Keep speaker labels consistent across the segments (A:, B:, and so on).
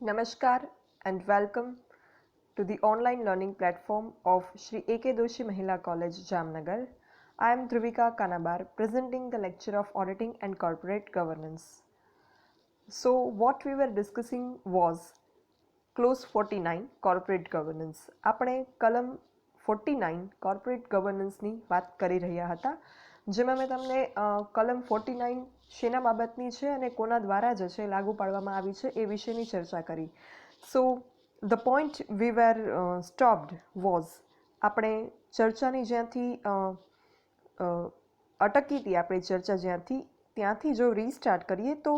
A: Namaskar and welcome to the online learning platform of Shri A.K. Doshi Mahila College, Jamnagar. I am Dhruvika Kanabar, presenting the lecture of Auditing and Corporate Governance. So, what we were discussing was Clause 49 Corporate Governance. આપણે કલમ 49 Corporate Governance ની વાત કરી રહ્યા હતા, જેમાં મેં તમને કલમ 49 શેના બાબતની છે અને કોના દ્વારા જ છે લાગુ પાડવામાં આવી છે એ વિશેની ચર્ચા કરી. So the point we were stopped was, આપણે ચર્ચાની જ્યાંથી અટકી હતી આપણી ચર્ચા ત્યાંથી જો રીસ્ટાર્ટ કરીએ તો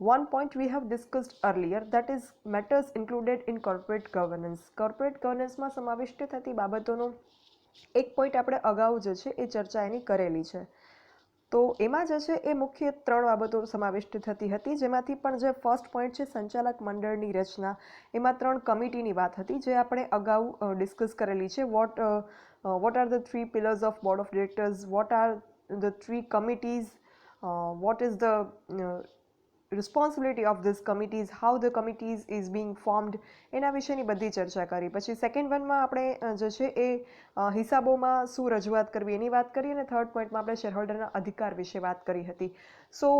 A: one point we have discussed earlier, that is matters included in corporate governance. Corporate governance માં સમાવિષ્ટ થતી બાબતોનો એક પોઈન્ટ આપણે અગાઉ જે છે એ ચર્ચા એની કરેલી છે. તો એમાં જે છે એ મુખ્ય 3 બાબતો સમાવિષ્ટ થતી હતી, જેમાંથી પણ જે ફર્સ્ટ પોઈન્ટ છે સંચાલક મંડળની રચના, એમાં 3 કમિટીની વાત હતી જે આપણે અગાઉ ડિસ્કસ કરેલી છે. what are the 3 pillars of board of directors, what are the 3 committees, what is the responsibility of this committees, how the committees is being formed, એના વિશેની બધી ચર્ચા કરી. પછી સેકન્ડ વનમાં આપણે જે છે એ હિસાબોમાં શું રજૂઆત કરવી એની વાત કરી, અને થર્ડ પોઈન્ટમાં આપણે શેરહોલ્ડરના અધિકાર વિશે વાત કરી હતી. So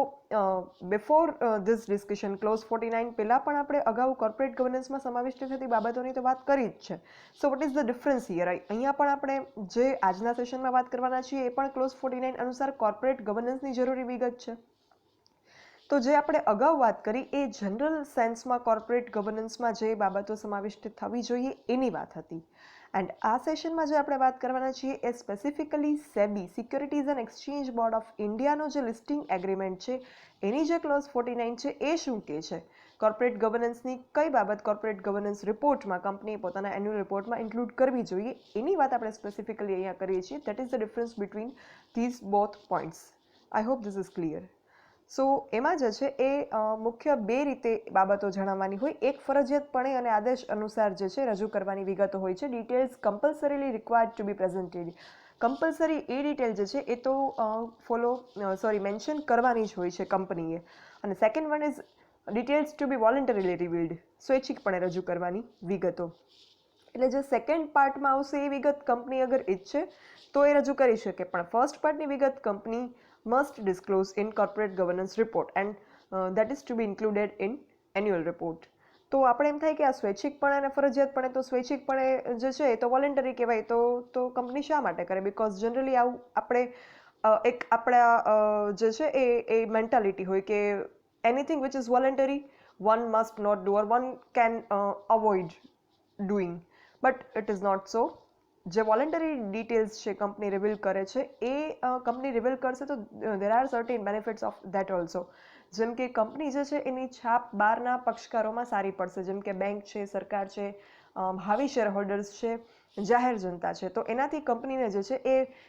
A: before this discussion clause 49 પહેલાં પણ આપણે અગાઉ કોર્પોરેટ ગવર્નન્સમાં સમાવિષ્ટ થતી બાબતોની તો વાત કરી જ છે. So what is the difference here? અહીંયા પણ આપણે જે આજના સેશનમાં વાત કરવાના છીએ એ પણ ક્લોઝ 49 અનુસાર કોર્પોરેટ ગવર્નન્સની જરૂરી વિગત છે. તો જે આપણે અગાઉ વાત કરી એ જનરલ સેન્સમાં કોર્પોરેટ ગવર્નન્સમાં જે બાબતો સમાવિષ્ટ થવી જોઈએ એની વાત હતી. એન્ડ આ સેશનમાં જે આપણે વાત કરવાના છીએ એ specifically SEBI, securities and exchange board of ઇન્ડિયાનો જે લિસ્ટિંગ એગ્રીમેન્ટ છે એની જે ક્લોઝ 49 છે એ શું કહે છે, કોર્પોરેટ ગવર્નન્સની કઈ બાબત કોર્પોરેટ ગવર્નન્સ રિપોર્ટમાં કંપનીએ પોતાના એન્યુઅલ રિપોર્ટમાં ઇન્ક્લુડ કરવી જોઈએ એની વાત આપણે સ્પેસિફિકલી અહીંયા કરીએ છીએ. That is the difference between these both points. I hope this is clear. So એમાં જે છે એ મુખ્ય 2 રીતે બાબતો જણાવવાની હોય. એક ફરજિયાતપણે અને આદેશ અનુસાર જે છે રજૂ કરવાની વિગતો હોય છે. Details compulsorily required to be presented. Compulsory એ ડિટેલ જે છે એ તો મેન્શન કરવાની જ હોય છે કંપનીએ. અને second one is details to be voluntarily revealed, સ્વૈચ્છિકપણે રજૂ કરવાની વિગતો. એટલે જે સેકન્ડ પાર્ટમાં આવશે એ વિગત કંપની અગર ઈચ્છે તો એ રજૂ કરી શકે, પણ ફર્સ્ટ પાર્ટની વિગત company must disclose in corporate governance report and that is to be included in annual report. તો આપણે એમ થાય કે આ સ્વૈચ્છિકપણે અને ફરજિયાતપણે, તો સ્વૈચ્છિકપણે જે છે એ તો વોલન્ટરી કહેવાય, તો કંપની શા માટે કરે? બિકોઝ જનરલી આવું આપણે એક આપણા જે છે એ મેન્ટાલિટી હોય કે anything which is voluntary one must not do or one can avoid doing, but it is not so. જે વોલન્ટરી ડિટેલ્સ છે કંપની રિવીલ કરે છે એ કંપની રિવીલ કરશે તો there are certain benefits of that also. જેમ કે company જે છે એની છાપ બહારના પક્ષકારોમાં સારી પડશે, જેમ કે બેંક છે, સરકાર છે, ભાવિ શેરહોલ્ડર્સ છે, જાહેર જનતા છે. તો એનાથી કંપનીને જે છે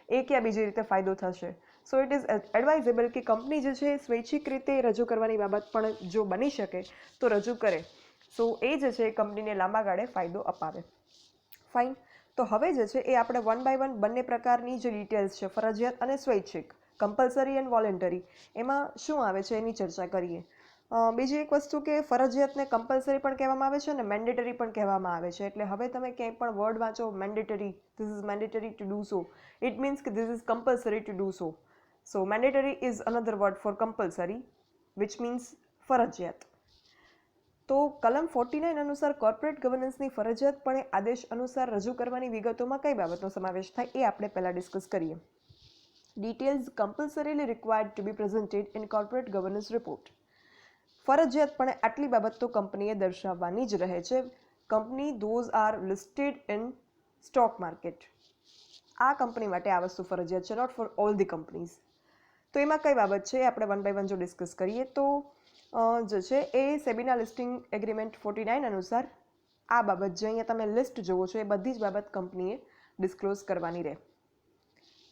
A: એ ક્યાં બીજી રીતે ફાયદો થશે. સો ઇટ ઇઝ એડવાઇઝેબલ કે કંપની જે છે સ્વૈચ્છિક રીતે રજૂ કરવાની બાબત પણ જો બની શકે તો રજૂ કરે. સો એ જે છે કંપનીને લાંબા ગાળે ફાયદો અપાવે. ફાઇન. તો હવે જે છે એ આપણે 1 by 1 બંને પ્રકારની જે ડિટેલ્સ છે, ફરજિયાત અને સ્વૈચ્છિક, કમ્પલસરી એન્ડ વોલન્ટરી, એમાં શું આવે છે એની ચર્ચા કરીએ. બીજી એક વસ્તુ કે ફરજિયાતને કમ્પલસરી પણ કહેવામાં આવે છે અને મેન્ડેટરી પણ કહેવામાં આવે છે. એટલે હવે તમે ક્યાંય પણ વર્ડ વાંચો mandatory, this is mandatory to do so, it means કે this is compulsory to do so. So mandatory is another word for compulsory which means ફરજિયાત. તો કલમ 49 અનુસાર કોર્પોરેટ ગવર્નન્સની ફરજિયાતપણે આદેશ અનુસાર રજૂ કરવાની વિગતોમાં કઈ બાબતનો સમાવેશ થાય એ આપણે પહેલાં ડિસ્કસ કરીએ. Details compulsorily required to be presented in corporate governance report. ફરજિયાતપણે આટલી બાબત તો કંપનીએ દર્શાવવાની જ રહે છે. Company those are listed in stock market. આ કંપની માટે આ વસ્તુ ફરજિયાત છે, not for all the companies. તો એમાં કઈ બાબત છે આપણે 1 by 1 જો ડિસ્કસ કરીએ તો જે છે એ સેબીના લિસ્ટિંગ એગ્રીમેન્ટ 49 અનુસાર આ બાબત જે અહીંયા તમે લિસ્ટ જુઓ છો એ બધી જ બાબત કંપનીએ ડિસ્ક્લોઝ કરવાની રહે.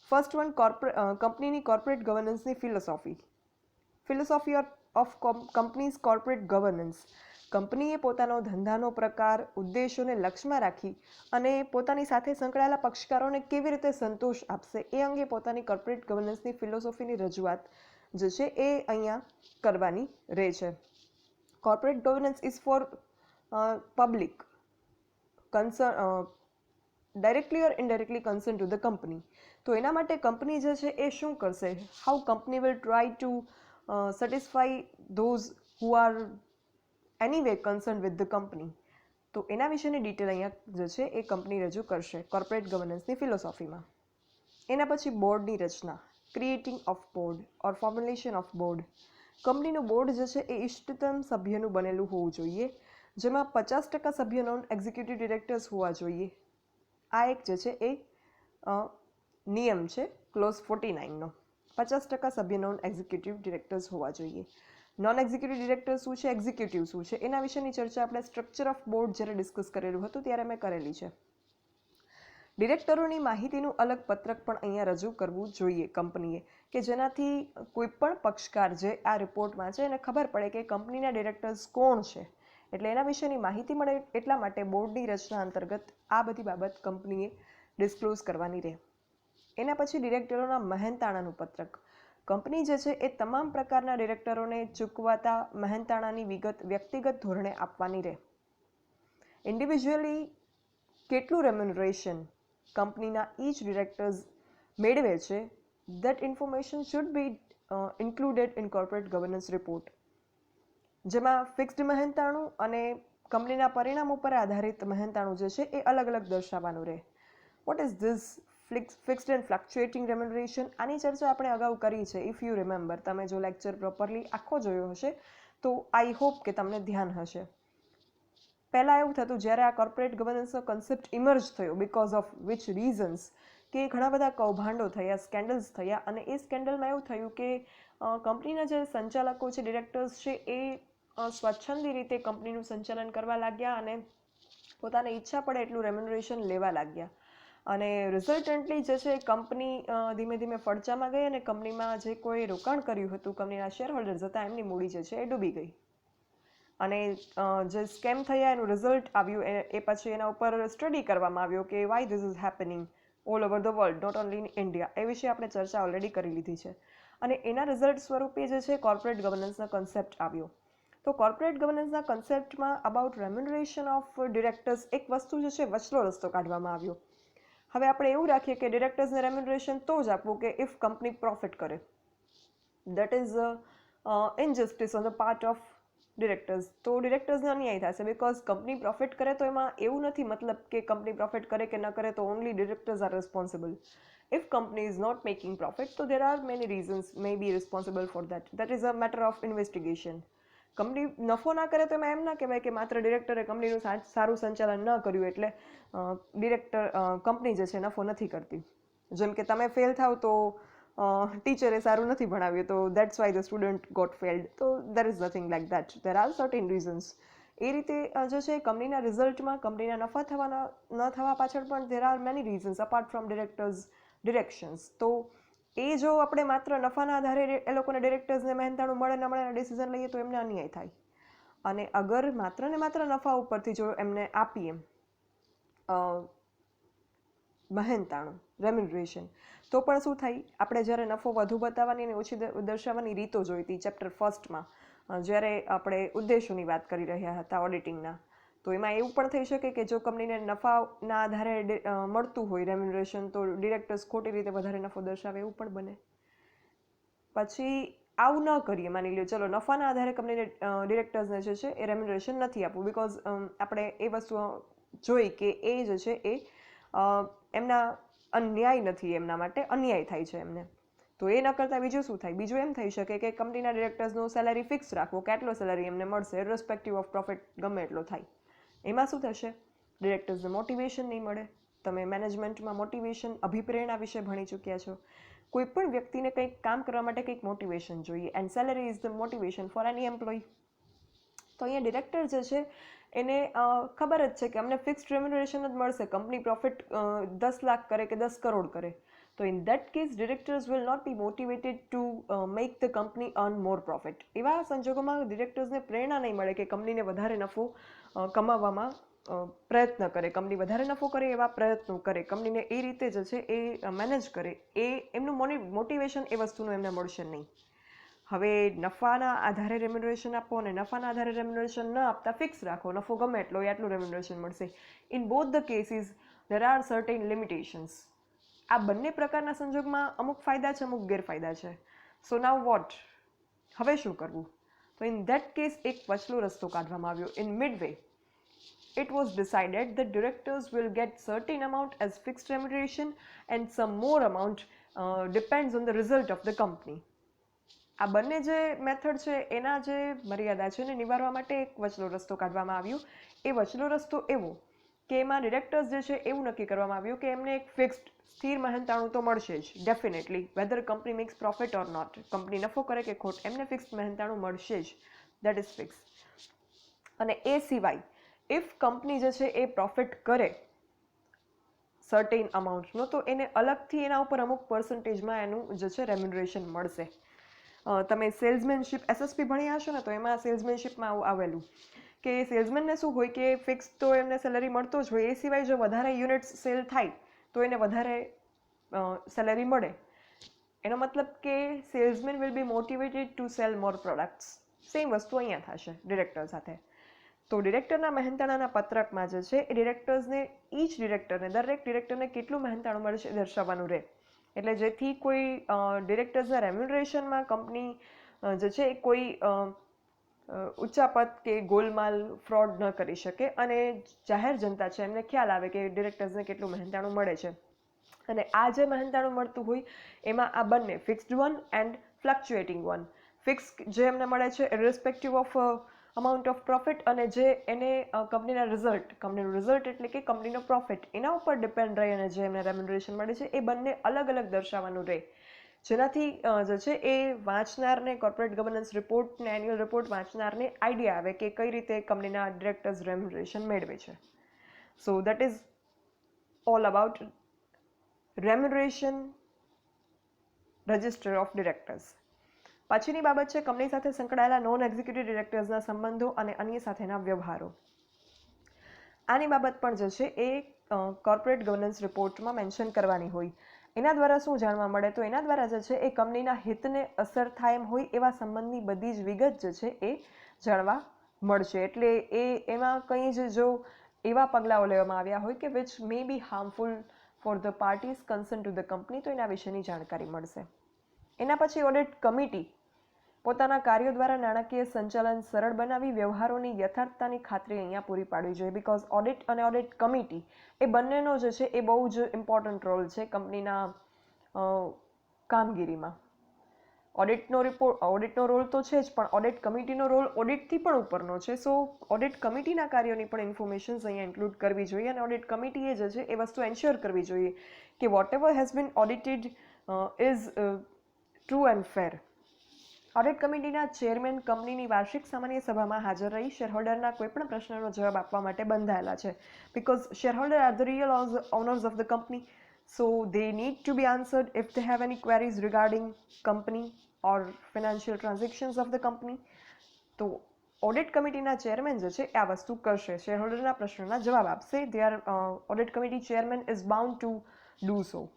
A: ફર્સ્ટ વન, કંપનીની કોર્પોરેટ ગવર્નન્સની philosophy of companies corporate governance. કંપનીએ પોતાનો ધંધાનો પ્રકાર, ઉદ્દેશોને લક્ષ્યમાં રાખી અને પોતાની સાથે સંકળાયેલા પક્ષકારોને કેવી રીતે સંતોષ આપશે એ અંગે પોતાની કોર્પોરેટ ગવર્નન્સની ફિલોસોફીની રજૂઆત જે છે એ અહીંયા કરવાની રહે છે. Corporate governance is four public concern directly or indirectly concern to the company. તો એના માટે કંપની જે છે એ શું કરશે, how company will try to satisfy those who are anyway concern with the company. તો એના વિશેની ડિટેલ અહીંયા જે છે એ કંપની રજૂ કરશે કોર્પોરેટ ગવર્નન્સની ફિલોસોફીમાં. એના પછી બોર્ડની રચના, creating of board or formulation of board. કંપનીનું બોર્ડ જે છે એ ઇષ્ટતમ સભ્યનું બનેલું હોવું જોઈએ, જેમાં 50% સભ્ય નોન એક્ઝિક્યુટિવ ડિરેક્ટર્સ હોવા જોઈએ. આ એક જે છે એ નિયમ છે ક્લોઝ 49નો. 50% સભ્ય નોન એક્ઝિક્યુટિવ ડિરેક્ટર્સ હોવા જોઈએ. નોન એક્ઝિક્યુટિવ ડિરેક્ટર શું છે, એક્ઝિક્યુટિવ શું છે, એના વિશેની ચર્ચા આપણે સ્ટ્રક્ચર ઓફ બોર્ડ જ્યારે ડિસ્કસ કરેલું હતું ત્યારે મેં કરેલી છે. ડિરેક્ટરોની માહિતીનું અલગ પત્રક પણ અહીંયા રજૂ કરવું જોઈએ કંપનીએ, કે જેનાથી કોઈ પણ પક્ષકાર જે આ રિપોર્ટમાં છે એને ખબર પડે કે કંપનીના ડિરેક્ટર્સ કોણ છે. એટલે એના વિશેની માહિતી મળે એટલા માટે બોર્ડની રચના અંતર્ગત આ બધી બાબત કંપનીએ ડિસ્ક્લોઝ કરવાની રહે. એના પછી ડિરેક્ટરોના મહેનતાણાનું પત્રક. કંપની જે છે એ તમામ પ્રકારના ડિરેક્ટરોને ચૂકવાતા મહેનતાણાની વિગત વ્યક્તિગત ધોરણે આપવાની રહે. ઇન્ડિવિજ્યુઅલી કેટલું રેમ્યુનરેશન કંપનીના ઈચ ડિરેક્ટર્સ મેળવે છે, that information should be included in corporate governance report. જેમાં ફિક્સ્ડ મહેનતાણું અને કંપનીના પરિણામ ઉપર આધારિત મહેનતાણું જે છે એ અલગ અલગ દર્શાવવાનું રહે. What is this fixed and fluctuating remuneration? આની ચર્ચા આપણે અગાઉ કરી છે. ઇફ યુ રિમેમ્બર, તમે જો લેક્ચર પ્રોપરલી આખો જોયો હશે તો આઈ હોપ કે તમને ધ્યાન હશે. પહેલાં એવું થતું જ્યારે આ કોર્પોરેટ ગવર્નન્સનો કન્સેપ્ટ ઇમર્જ થયો, બિકોઝ ઓફ વિચ રીઝન્સ, કે ઘણા બધા કૌભાંડો થયા, સ્કેન્ડલ્સ થયા, અને એ સ્કેન્ડલમાં એવું થયું કે કંપનીના જે સંચાલકો છે, ડિરેક્ટર્સ છે, એ સ્વચ્છંદી રીતે કંપનીનું સંચાલન કરવા લાગ્યા અને પોતાને ઈચ્છા પડે એટલું રેમ્યુનરેશન લેવા લાગ્યા. અને રિઝલ્ટન્ટલી જે છે કંપની ધીમે ધીમે ફડચામાં ગઈ અને કંપનીમાં જે કોઈ રોકાણ કર્યું હતું, કંપનીના શેર હોલ્ડર્સ હતા, એમની મૂડી જે છે એ ડૂબી ગઈ. અને જે સ્કેમ થયા એનું રિઝલ્ટ આવ્યું એ પછી એના ઉપર સ્ટડી કરવામાં આવ્યો કે why this is happening all over the world, not only in India. એ વિશે આપણે ચર્ચા ઓલરેડી કરી લીધી છે. અને એના રિઝલ્ટ સ્વરૂપે જે છે કોર્પોરેટ ગવર્નન્સનો કન્સેપ્ટ આવ્યો. તો કોર્પોરેટ ગવર્નન્સના કન્સેપ્ટમાં અબાઉટ રેમ્યુનરેશન ઓફ ડિરેક્ટર્સ એક વસ્તુ જે છે વચલો રસ્તો કાઢવામાં આવ્યો. હવે આપણે એવું રાખીએ કે ડિરેક્ટર્સને રેમ્યુનરેશન તો જ આપવું કે ઇફ કંપની પ્રોફિટ કરે. That is injustice on the part of directors. તો ડિરેક્ટર્સને અન્યાય થશે, બિકોઝ કંપની પ્રોફિટ કરે તો એમાં એવું નથી મતલબ કે કંપની પ્રોફિટ કરે કે ન કરે તો only directors are responsible. If company is not making profit તો there are many reasons may be responsible for that. That is a matter of investigation. Company નફો ના કરે તો એમાં એમ ના કહેવાય કે માત્ર ડિરેક્ટરે કંપનીનું સારું સંચાલન ન કર્યું એટલે કંપની જે છે નફો નથી કરતી. જેમ કે તમે ફેલ થાવ તો ટીચરે સારું નથી ભણાવ્યું તો that's why the student got failed. તો there is nothing like that. There are certain reasons. એ રીતે જે છે કંપનીના રિઝલ્ટમાં કંપનીના નફા થવાના ન થવા પાછળ પણ દેર are many reasons apart from directors ડિરેક્શન્સ. તો એ જો આપણે માત્ર નફાના આધારે એ લોકોને ડિરેક્ટર્સને મહેનતાણું મળે ન મળે ડિસિઝન લઈએ તો એમને અન્યાય થાય. અને અગર માત્ર ને માત્ર નફા ઉપરથી જો એમને આપીએ મહેનતાણું રેમ્યુનરેશન, તો પણ શું થાય, આપણે જ્યારે નફો વધુ બતાવવાની અને ઓછી દર્શાવવાની રીતો જોઈ હતી ચેપ્ટર ફર્સ્ટમાં, જ્યારે આપણે ઉદ્દેશોની વાત કરી રહ્યા હતા ઓડિટિંગના, તો એમાં એવું પણ થઈ શકે કે જો કંપનીને નફાના આધારે મળતું હોય રેમ્યુનરેશન તો ડિરેક્ટર્સ ખોટી રીતે વધારે નફો દર્શાવે એવું પણ બને. પછી આવું ન કરીએ, માની લો ચલો નફાના આધારે કંપનીને ડિરેક્ટર્સને જે છે એ રેમ્યુનરેશન નથી આપવું, બિકોઝ આપણે એ વસ્તુ જોઈ કે એ જે છે એ એમના અન્યાય નથી, એમના માટે અન્યાય થાય છે એમને. તો એ ન કરતાં બીજું શું થાય? બીજું એમ થઈ શકે કે કંપનીના ડિરેક્ટર્સનો સેલેરી ફિક્સ રાખવો કે આટલો સેલેરી એમને મળશે ઇરરેસ્પેક્ટિવ ઓફ પ્રોફિટ ગમે એટલો થાય. એમાં શું થશે? ડિરેક્ટર્સને મોટિવેશન નહીં મળે. તમે મેનેજમેન્ટમાં મોટિવેશન અભિપ્રેરણા વિશે ભણી ચૂક્યા છો. કોઈ પણ વ્યક્તિને કંઈક કામ કરવા માટે કંઈક મોટિવેશન જોઈએ, and salary is the motivation for any employ. તો અહીંયા ડિરેક્ટર જે છે એને ખબર જ છે કે અમને ફિક્સ્ડ રેમ્યુનરેશન જ મળશે, કંપની પ્રોફિટ 10 લાખ કરે કે 10 કરોડ કરે. તો in that case directors will not be motivated to make the company earn more profit. એવા સંજોગોમાં ડિરેક્ટર્સને પ્રેરણા નહીં મળે કે કંપનીને વધારે નફો કમાવવામાં પ્રયત્ન કરે, કંપની વધારે નફો કરે એવા પ્રયત્નો કરે, કંપનીને એ રીતે જે છે એ મેનેજ કરે, એ એમનું મોટિવેશન એ વસ્તુનું એમને મળશે નહીં. હવે નફાના આધારે રેમ્યુનરેશન આપો અને નફાના આધારે રેમ્યુનરેશન ન આપતા ફિક્સ રાખો, નફો ગમે એટલો હોય એટલું રેમ્યુનરેશન મળશે. In both the cases there are certain limitations. આ બંને પ્રકારના સંજોગમાં અમુક ફાયદા છે, અમુક ગેરફાયદા છે. સો નાવ વોટ, હવે શું કરવું? તો ઇન ધેટ કેસ એક વચલો રસ્તો કાઢવામાં આવ્યો. In midway it was decided that directors will get certain amount as fixed remuneration and some more amount depends on the result of the company. આ બંને જે મેથડ છે એના જે મર્યાદા છે એને નિવારવા માટે એક વચલો રસ્તો કાઢવામાં આવ્યો. એ વચલો રસ્તો એવો કે એમાં ડિરેક્ટર્સ જે છે એવું નક્કી કરવામાં આવ્યું કે એમને એક ફિક્સ્ડ સ્થિર મહેનતાણું તો મળશે જ definitely, whether company makes profit or not. Company નફો કરે કે ખોટ, એમને ફિક્સ્ડ મહેનતાણું મળશે જ, દેટ ઇઝ ફિક્સ. અને એ સિવાય ઇફ કંપની જે છે એ પ્રોફિટ કરે સર્ટેન અમાઉન્ટનો તો એને અલગથી એના ઉપર અમુક પર્સન્ટેજમાં એનું જે છે રેમ્યુનરેશન મળશે. તમે સેલ્સમેનશીપ એસએસપી ભણ્યા હશો ને, તો એમાં સેલ્સમેનશીપમાં આવેલું કે સેલ્સમેનને શું હોય કે ફિક્સ તો એમને સેલરી મળતો જ હોય, એ સિવાય જો વધારે યુનિટ્સ સેલ થાય તો એને વધારે સેલરી મળે. એનો મતલબ કે salesman will be motivated to sell more products. Same વસ્તુ અહીંયા થશે ડિરેક્ટર સાથે. તો ડિરેક્ટરના મહેનતાણાના પત્રકમાં જે છે એ ડિરેક્ટર્સને, ઈચ ડિરેક્ટરને, દરેક ડિરેક્ટરને કેટલું મહેનતાણું મળે છે દર્શાવવાનું રહે. એટલે જેથી કોઈ ડિરેક્ટર્સના રેમ્યુનરેશનમાં કંપની જે છે એ કોઈ ઉચ્ચાપત કે ગોલમાલ ફ્રોડ ન કરી શકે અને જાહેર જનતા છે એમને ખ્યાલ આવે કે ડિરેક્ટર્સને કેટલું મહેનતાણું મળે છે. અને આ જે મહેનતાણું મળતું હોય એમાં આ બંને fixed one and fluctuating one. Fix જે એમને મળે છે irrespective of amount of profit, અને જે એને કંપનીના કંપનીનું રિઝલ્ટ એટલે કે કંપનીનો પ્રોફિટ એના ઉપર ડિપેન્ડ રહે અને જે એમને રેમ્યુનરેશન મળે છે એ બંને અલગ અલગ દર્શાવવાનું રહે. જેનાથી જે છે એ વાંચનારને કોર્પોરેટ ગવર્નન્સ રિપોર્ટ ને એન્યુઅલ રિપોર્ટ વાંચનારને આઈડિયા આવે કે કઈ રીતે કંપનીના ડિરેક્ટર્સ રેમ્યુનરેશન મેળવે છે. So that is all about remuneration register of directors. પછીની બાબત છે કંપની સાથે સંકળાયેલા નોન એક્ઝિક્યુટિવ ડિરેક્ટર્સના સંબંધો અને અન્ય સાથેના વ્યવહારો. આની બાબત પણ જે છે એ કોર્પોરેટ ગવર્નન્સ રિપોર્ટમાં મેન્શન કરવાની હોય. એના દ્વારા શું જાણવા મળે? તો એના દ્વારા જે છે એ કંપનીના હિતને અસર થાય એમ હોય એવા સંબંધની બધી જ વિગત જે છે એ જાણવા મળશે. એટલે એમાં કંઈ જ જો એવા પગલાઓ લેવામાં આવ્યા હોય કે which may be harmful for the parties concern to the company, તો એના વિશેની જાણકારી મળશે. એના પછી ઓડિટ કમિટી પોતાના કાર્યો દ્વારા નાણાકીય સંચાલન સરળ બનાવી વ્યવહારોની યથાર્થતાની ખાતરી અહીંયા પૂરી પાડવી જોઈએ. બિકોઝ ઓડિટ અને ઓડિટ કમિટી એ બંનેનો જે છે એ બહુ જ ઇમ્પોર્ટન્ટ રોલ છે કંપનીના કામગીરીમાં. ઓડિટનો રોલ તો છે જ, પણ ઓડિટ કમિટીનો રોલ ઓડિટથી પણ ઉપરનો છે. સો ઓડિટ કમિટીના કાર્યોની પણ ઇન્ફોર્મેશન્સ અહીંયા ઇન્ક્લુડ કરવી જોઈએ અને ઓડિટ કમિટીએ જે છે એ વસ્તુ એન્શ્યોર કરવી જોઈએ કે whatever has been audited is true and fair. Audit કમિટીના ચેરમેન કંપનીની વાર્ષિક સામાન્ય સભામાં હાજર રહી શેરહોલ્ડરના કોઈપણ પ્રશ્નનો જવાબ આપવા માટે બંધાયેલા છે. Because shareholder are the real owners of the company, so they need to be answered if they have any queries regarding company or financial transactions of the company. તો ઓડિટ કમિટીના ચેરમેન જે છે આ વસ્તુ કરશે, શેરહોલ્ડરના પ્રશ્નોના જવાબ આપશે. they are audit committee chairman is bound to do so.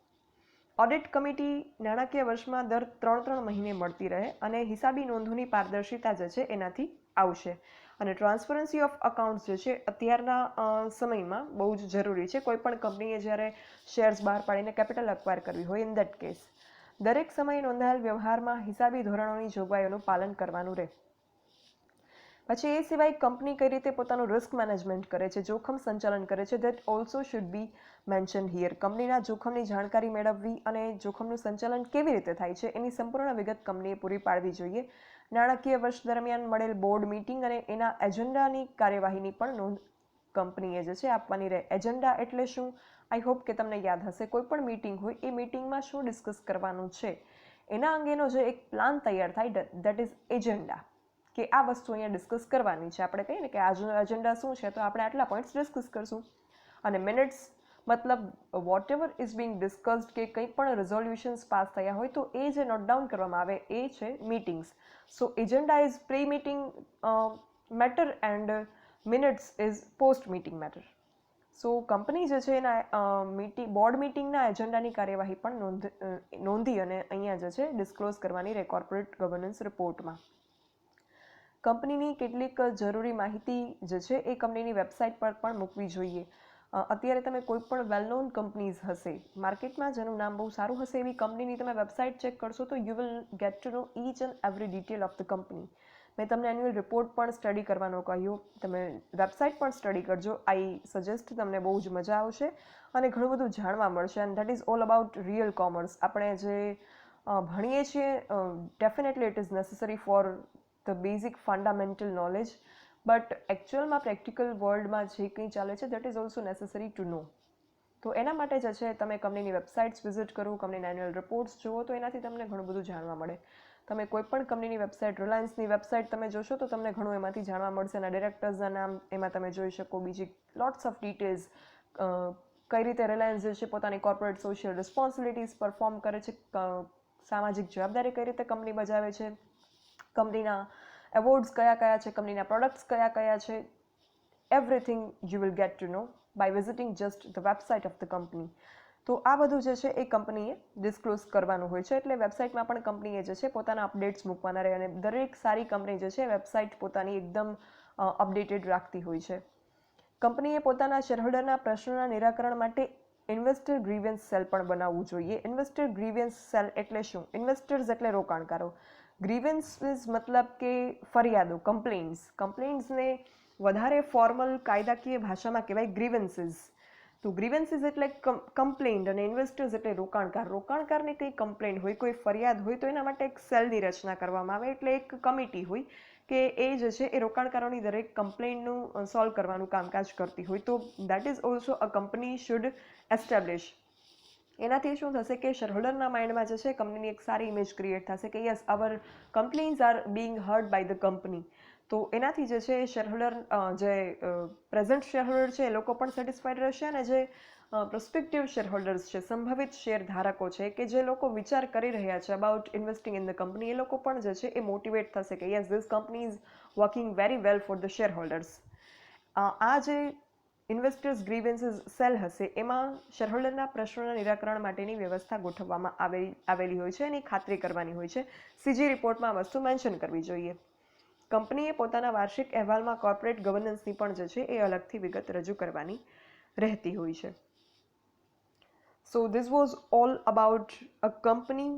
A: Audit committee નાણાકીય વર્ષમાં દર 3 મહિને મળતી રહે અને હિસાબી નોંધોની પારદર્શિતા જે છે એનાથી આવશે. અને ટ્રાન્સપરન્સી ઓફ અકાઉન્ટ્સ જે છે અત્યારના સમયમાં બહુ જ જરૂરી છે. કોઈ પણ કંપનીએ જ્યારે શેર્સ બહાર પાડીને કેપિટલ અક્વાયર કરવી હોય, ઇન દેટ કેસ દરેક સમયે નોંધાયેલ વ્યવહારમાં હિસાબી ધોરણોની જોગવાઈઓનું પાલન કરવાનું રહે. પછી એ સિવાય કંપની કઈ રીતે પોતાનું રિસ્ક મેનેજમેન્ટ કરે છે, જોખમ સંચાલન કરે છે, that also should be mention here. કંપનીના જોખમની જાણકારી મેળવવી અને જોખમનું સંચાલન કેવી રીતે થાય છે એની સંપૂર્ણ વિગત કંપનીએ પૂરી પાડવી જોઈએ. નાણાકીય વર્ષ દરમિયાન મળેલ બોર્ડ મીટિંગ અને એના એજન્ડાની કાર્યવાહીની પણ નોંધ કંપનીએ જે છે આપવાની રહે. એજન્ડા એટલે શું? આઈ હોપ કે તમને યાદ હશે. કોઈ પણ મીટિંગ હોય એ મીટિંગમાં શું ડિસ્કસ કરવાનું છે એના અંગેનો જે એક પ્લાન તૈયાર થાય, દેટ ઇઝ એજન્ડા. કે આ વસ્તુ અહીંયા ડિસ્કસ કરવાની છે. આપણે કહીએ ને કે આજનો એજન્ડા શું છે, તો આપણે આટલા પોઈન્ટ્સ ડિસ્કસ કરશું. અને મિનિટ્સ મતલબ whatever is being discussed કે કંઈ પણ રિઝોલ્યુશન્સ પાસ થયા હોય તો એ જે નોટ ડાઉન કરવામાં આવે એ છે meetings. So agenda is pre meeting matter and minutes is post meeting matter. So company જે છે એના બોર્ડ મિટિંગના એજન્ડાની કાર્યવાહી પણ નોંધી અને અહીંયા જે છે ડિસ્ક્લોઝ કરવાની રહે કોર્પોરેટ ગવર્નન્સ રિપોર્ટમાં. કંપનીની કેટલીક જરૂરી માહિતી જે છે એ કંપનીની વેબસાઇટ પર પણ મૂકવી જોઈએ. અત્યારે તમે કોઈ પણ વેલ નોન કંપનીઝ હશે માર્કેટમાં જેનું નામ બહુ સારું હશે એવી કંપનીની તમે વેબસાઇટ ચેક કરશો તો you will get to know each and every detail of the company. મેં તમને એન્યુઅલ રિપોર્ટ પણ સ્ટડી કરવાનો કહ્યું, તમે વેબસાઇટ પણ સ્ટડી કરજો. આઈ સજેસ્ટ તમને બહુ જ મજા આવશે અને ઘણું બધું જાણવા મળશે. And that is all about real commerce. આપણે જે ભણીએ છીએ definitely it is necessary for the basic fundamental knowledge, but એકચ્યુઅલમાં પ્રેક્ટિકલ વર્લ્ડમાં જે કંઈ ચાલે છે that is also necessary to know. તો એના માટે જે છે તમે કંપનીની વેબસાઇટ્સ વિઝિટ કરો, કંપનીના એન્યુઅલ રિપોર્ટ્સ જુઓ તો એનાથી તમને ઘણું બધું જાણવા મળે. તમે કોઈ પણ કંપનીની વેબસાઇટ, રિલાયન્સની વેબસાઇટ તમે જોશો તો તમને ઘણું એમાંથી જાણવા મળશે. એના ડિરેક્ટર્સના નામ એમાં તમે જોઈ શકો, બીજી લોટ્સ ઓફ ડિટેલ્સ, કઈ રીતે રિલાયન્સ જે છે પોતાની કોર્પોરેટ સોશિયલ રિસ્પોન્સિબિલિટીઝ પરફોર્મ કરે છે, સામાજિક જવાબદારી કઈ રીતે કંપની બજાવે છે, કંપનીના એવોર્ડ્સ કયા કયા છે, કંપનીના પ્રોડક્ટ્સ કયા કયા છે. Everything you will get to know by visiting just the website of the company. તો આ બધું જે છે એ કંપનીએ ડિસ્ક્લોઝ કરવાનું હોય છે. એટલે વેબસાઇટમાં પણ કંપનીએ જે છે પોતાના અપડેટ્સ મૂકવાના રહે અને દરેક સારી કંપની જે છે વેબસાઇટ પોતાની એકદમ અપડેટેડ રાખતી હોય છે. કંપનીએ પોતાના શેરહોલ્ડરના પ્રશ્નોના નિરાકરણ માટે ઇન્વેસ્ટર ગ્રીવિયન્સ સેલ પણ બનાવવું જોઈએ. ઇન્વેસ્ટર ગ્રીવિયન્સ સેલ એટલે શું? ઇન્વેસ્ટર્સ એટલે રોકાણકારો. ગ્રીવિયન્સીસ મતલબ કે ફરિયાદો, કમ્પ્લેન્ટ્સને વધારે ફોર્મલ કાયદાકીય ભાષામાં કહેવાય ગ્રીવન્સીસ. તો ગ્રીવન્સીસ એટલે કમ્પ્લેન્ટ અને ઇન્વેસ્ટર્સ એટલે રોકાણકાર. રોકાણકારને કંઈ કમ્પ્લેન્ટ હોય, કોઈ ફરિયાદ હોય તો એના માટે એક સેલની રચના કરવામાં આવે, એટલે એક કમિટી હોય કે એ જે છે એ રોકાણકારોની દરેક કમ્પ્લેન્ટનું સોલ્વ કરવાનું કામકાજ કરતી હોય. તો that is also a company should establish. એનાથી શું થશે કે શેરહોલ્ડરના માઇન્ડમાં જે છે કંપનીની એક સારી ઇમેજ ક્રિએટ થશે કે yes our complaints are being heard by the company. તો એનાથી જે છે શેરહોલ્ડર, જે પ્રેઝન્ટ શેરહોલ્ડર છે એ લોકો પણ સેટિસ્ફાઈડ રહેશે અને જે પ્રોસ્પેક્ટિવ શેરહોલ્ડર્સ છે, સંભવિત શેર ધારકો છે કે જે લોકો વિચાર કરી રહ્યા છે about investing in the company, એ લોકો પણ જે છે એ મોટિવેટ થશે કે yes this company is working very well for the shareholders. આ જે ઇન્વેસ્ટર્સ ગ્રીવન્સીસ સેલ હશે એમાં શેરહોલ્ડરના પ્રશ્નોના નિરાકરણ માટેની વ્યવસ્થા ગોઠવવામાં આવેલી હોય છે, એની ખાતરી કરવાની હોય છે. સીજી રિપોર્ટમાં આ વસ્તુ મેન્શન કરવી જોઈએ. કંપનીએ પોતાના વાર્ષિક અહેવાલમાં કોર્પોરેટ ગવર્નન્સની પણ જે છે એ અલગથી વિગત રજૂ કરવાની રહેતી હોય છે. So this was all about a company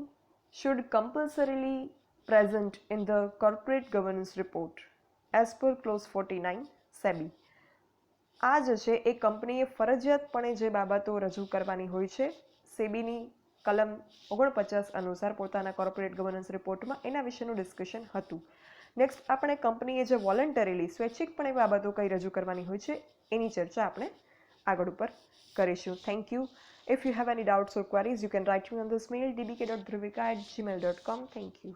A: should compulsorily present in the corporate governance report as per clause 49 SEBI. આ જે છે એ કંપનીએ ફરજિયાતપણે જે બાબતો રજૂ કરવાની હોય છે સેબીની કલમ 49 અનુસાર પોતાના કોર્પોરેટ ગવર્નન્સ રિપોર્ટમાં, એના વિશેનું ડિસ્કશન હતું. નેક્સ્ટ આપણે કંપનીએ જે વોલન્ટરીલી સ્વૈચ્છિકપણે બાબતો કઈ રજૂ કરવાની હોય છે એની ચર્ચા આપણે આગળ ઉપર કરીશું. Thank you. If you have any doubts or queries you can write me on this mail dbk.dhruvika@gmail.com. Thank you.